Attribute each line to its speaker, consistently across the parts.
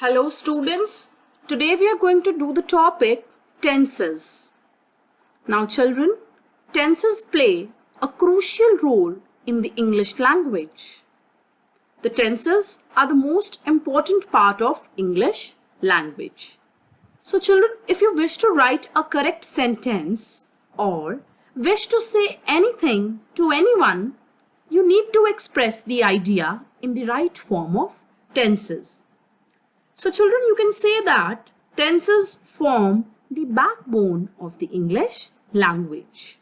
Speaker 1: Hello students, today we are going to do the topic tenses. Now children, tenses play a crucial role in the English language. The tenses are the most important part of English language. So children, if you wish to write a correct sentence or wish to say anything to anyone, you need to express the idea in the right form of tenses. So children, you can say that tenses form the backbone of the English language.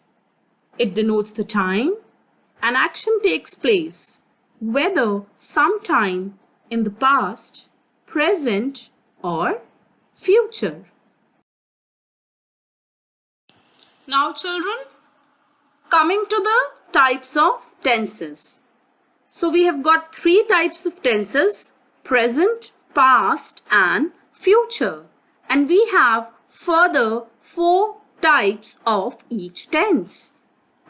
Speaker 1: It denotes the time an action takes place, whether sometime in the past, present or future. Now children, coming to the types of tenses. So we have got three types of tenses: present, past and future, and we have further four types of each tense.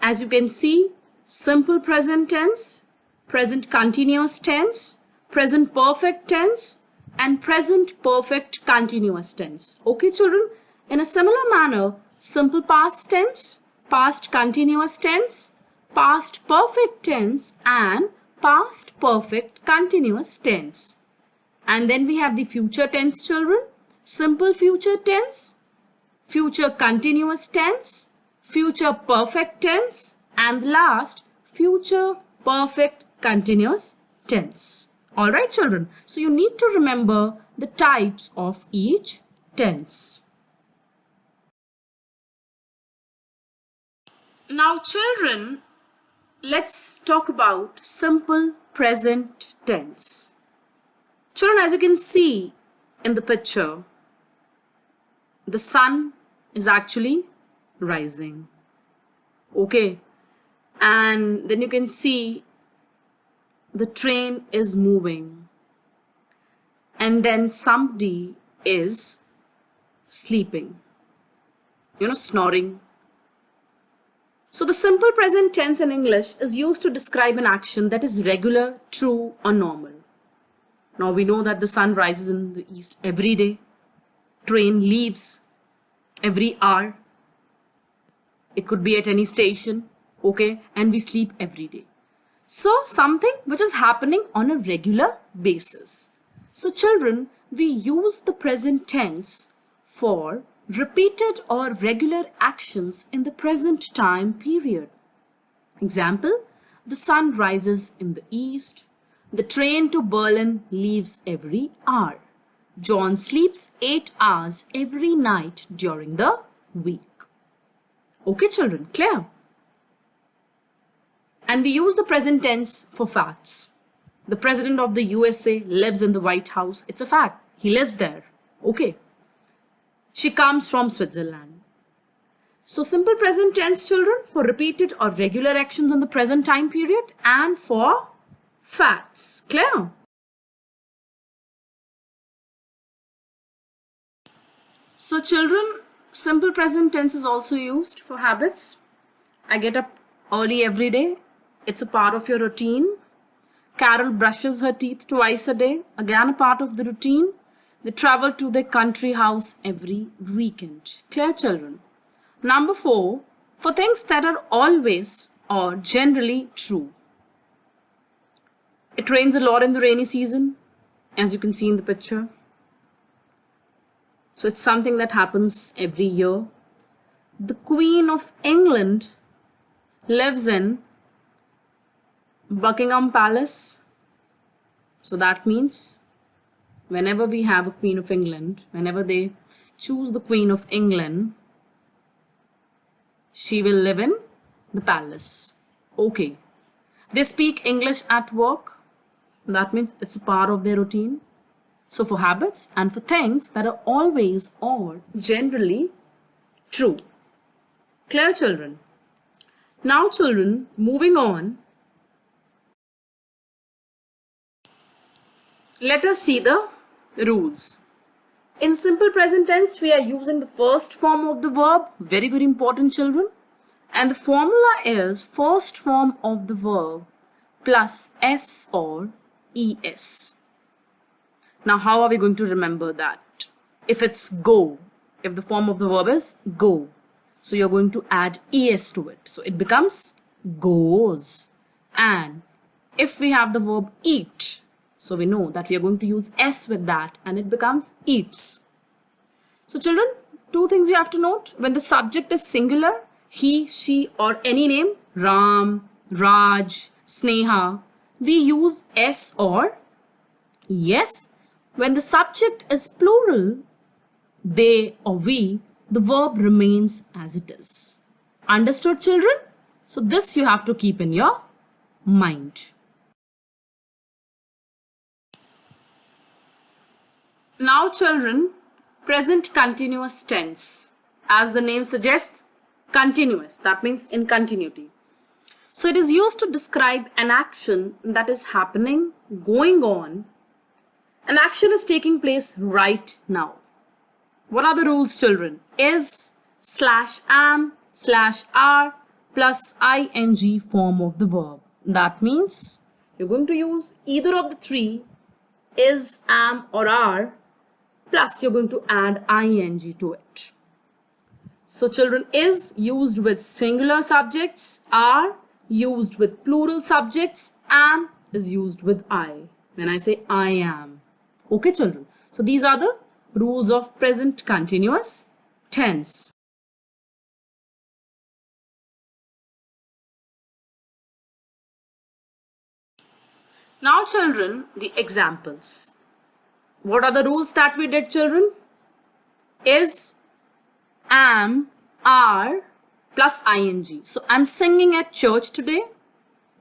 Speaker 1: As you can see, simple present tense, present continuous tense, present perfect tense and present perfect continuous tense. Okay children, in a similar manner, simple past tense, past continuous tense, past perfect tense and past perfect continuous tense. And then we have the future tense children, simple future tense, future continuous tense, future perfect tense and last future perfect continuous tense. Alright children, so you need to remember the types of each tense. Now children, let's talk about simple present tense. Children, as you can see in the picture, the sun is actually rising. Okay. And then you can see the train is moving. And then somebody is sleeping. Snoring. So the simple present tense in English is used to describe an action that is regular, true or normal. Now we know that the sun rises in the east every day. Train leaves every hour. It could be at any station. Okay. And we sleep every day. So something which is happening on a regular basis. So children, we use the present tense for repeated or regular actions in the present time period. Example, the sun rises in the east. The train to Berlin leaves every hour. John sleeps 8 hours every night during the week. Okay children, clear? And we use the present tense for facts. The President of the USA lives in the White House. It's a fact. He lives there. Okay. She comes from Switzerland. So simple present tense children for repeated or regular actions in the present time period and for facts. Clear? So children, simple present tense is also used for habits. I get up early every day. It's a part of your routine. Carol brushes her teeth twice a day. Again a part of the routine. They travel to their country house every weekend. Clear children? Number 4, for things that are always or generally true. It rains a lot in the rainy season, as you can see in the picture. So it's something that happens every year. The Queen of England lives in Buckingham Palace. So that means whenever we have a Queen of England, whenever they choose the Queen of England, she will live in the palace. Okay. They speak English at work. That means it's a part of their routine. So for habits and for things that are always or generally true. Clear children? Now children, moving on. Let us see the rules. In simple present tense, we are using the first form of the verb. Very, very important children. And the formula is first form of the verb plus S or ES. Now, how are we going to remember that? If it's go, if the form of the verb is go, so you're going to add es to it. So it becomes goes. And if we have the verb eat, so we know that we are going to use s with that and it becomes eats. So children, two things you have to note. When the subject is singular, he, she or any name, Ram, Raj, Sneha, we use s or yes. When the subject is plural, they or we, the verb remains as it is. Understood, children? So this you have to keep in your mind. Now children, present continuous tense. As the name suggests, continuous. That means in continuity. So it is used to describe an action that is happening, going on. An action is taking place right now. What are the rules, children? Is / am / are plus ing form of the verb. That means you're going to use either of the three, is, am or are, plus you're going to add ing to it. So children, is used with singular subjects, are used with plural subjects, am is used with I. When I say I am. Okay children. So these are the rules of present continuous tense. Now children, the examples. What are the rules that we did, children? Is, am, are plus ing. So I'm singing at church today.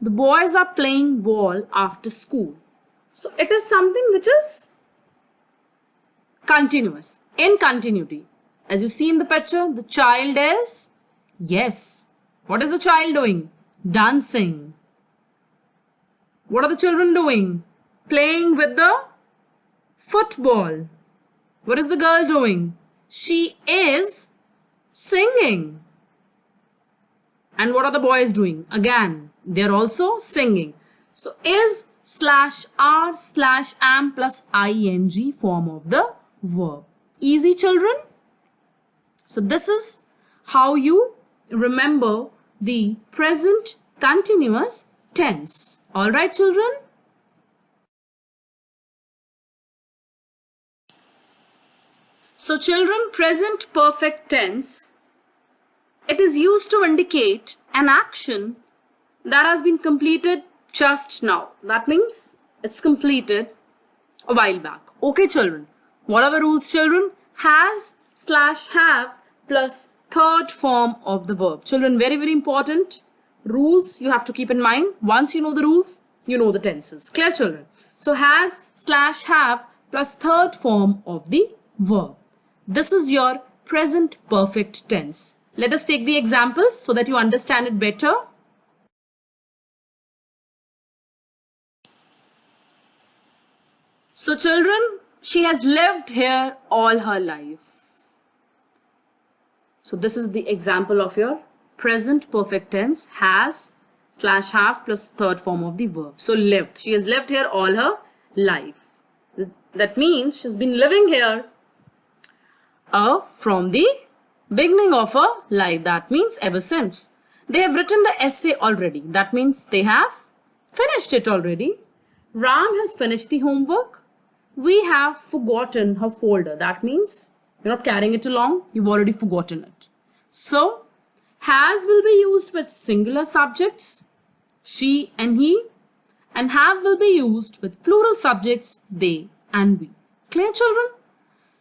Speaker 1: The boys are playing ball after school. So it is something which is continuous, in continuity. As you see in the picture, the child is, yes. What is the child doing? Dancing. What are the children doing? Playing with the football. What is the girl doing? She is singing. And what are the boys doing? Again, they're also singing. So is / are / am plus ing form of the verb. Easy, children? So this is how you remember the present continuous tense. All right, children? So children, present perfect tense, it is used to indicate an action that has been completed just now. That means it's completed a while back. Okay, children. What are the rules, children? Has / have plus third form of the verb. Children, very, very important. Rules you have to keep in mind. Once you know the rules, you know the tenses. Clear, children? So has / have plus third form of the verb. This is your present perfect tense. Let us take the examples so that you understand it better. So children, she has lived here all her life. So this is the example of your present perfect tense, has / have plus third form of the verb. So lived. She has lived here all her life. That means she's been living here from the beginning of her life. That means ever since. They have written the essay already. That means they have finished it already. Ram has finished the homework. We have forgotten her folder. That means you're not carrying it along. You've already forgotten it. So, has will be used with singular subjects, she and he, and have will be used with plural subjects, they and we. Clear, children?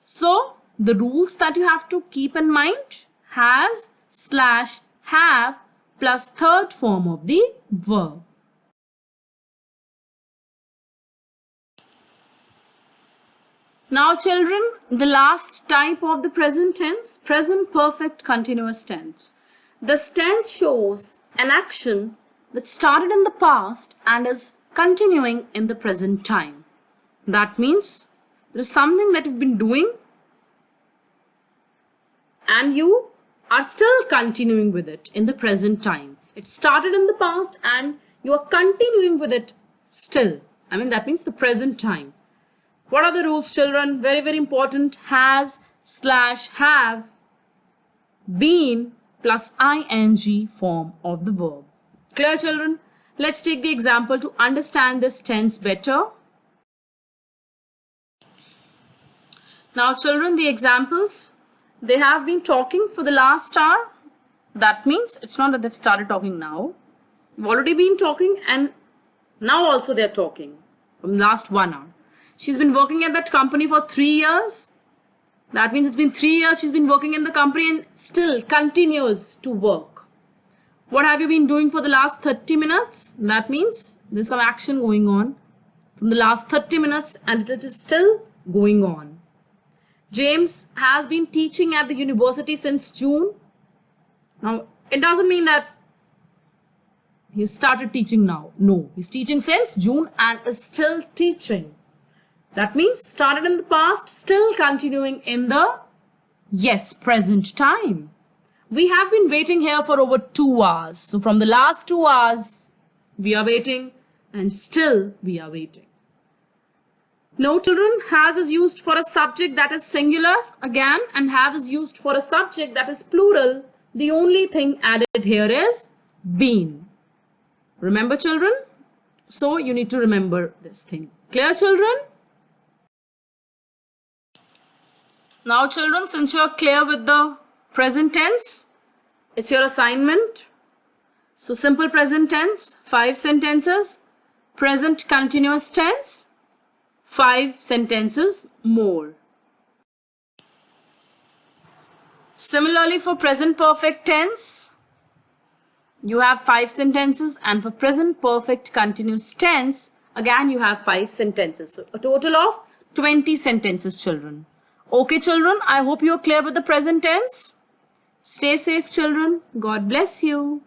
Speaker 1: So, the rules that you have to keep in mind, has / have plus third form of the verb. Now children, the last type of the present tense, present perfect continuous tense. This tense shows an action that started in the past and is continuing in the present time. That means there is something that you've been doing and you are still continuing with it in the present time. It started in the past and you are continuing with it still. I mean, that means the present time. What are the rules, children? Very, very important. Has slash have, been plus ing form of the verb. Clear, children? Let's take the example to understand this tense better. Now, children, the examples, they have been talking for the last hour. That means it's not that they've started talking now. They've already been talking, and now also they're talking from last 1 hour. She's been working at that company for 3 years. That means it's been 3 years she's been working in the company and still continues to work. What have you been doing for the last 30 minutes? That means there's some action going on from the last 30 minutes and it is still going on. James has been teaching at the university since June. Now, it doesn't mean that he started teaching now. No, he's teaching since June and is still teaching. That means started in the past, still continuing in the, yes, present time. We have been waiting here for over 2 hours. So from the last 2 hours, we are waiting and still we are waiting. No, children, has is used for a subject that is singular again and have is used for a subject that is plural. The only thing added here is been. Remember, children? So you need to remember this thing. Clear, children? Now, children, since you are clear with the present tense, it's your assignment. So simple present tense, 5 sentences. Present continuous tense, 5 sentences more. Similarly, for present perfect tense, you have 5 sentences, and for present perfect continuous tense, again you have 5 sentences. So a total of 20 sentences, children. Okay, children, I hope you are clear with the present tense. Stay safe, children. God bless you.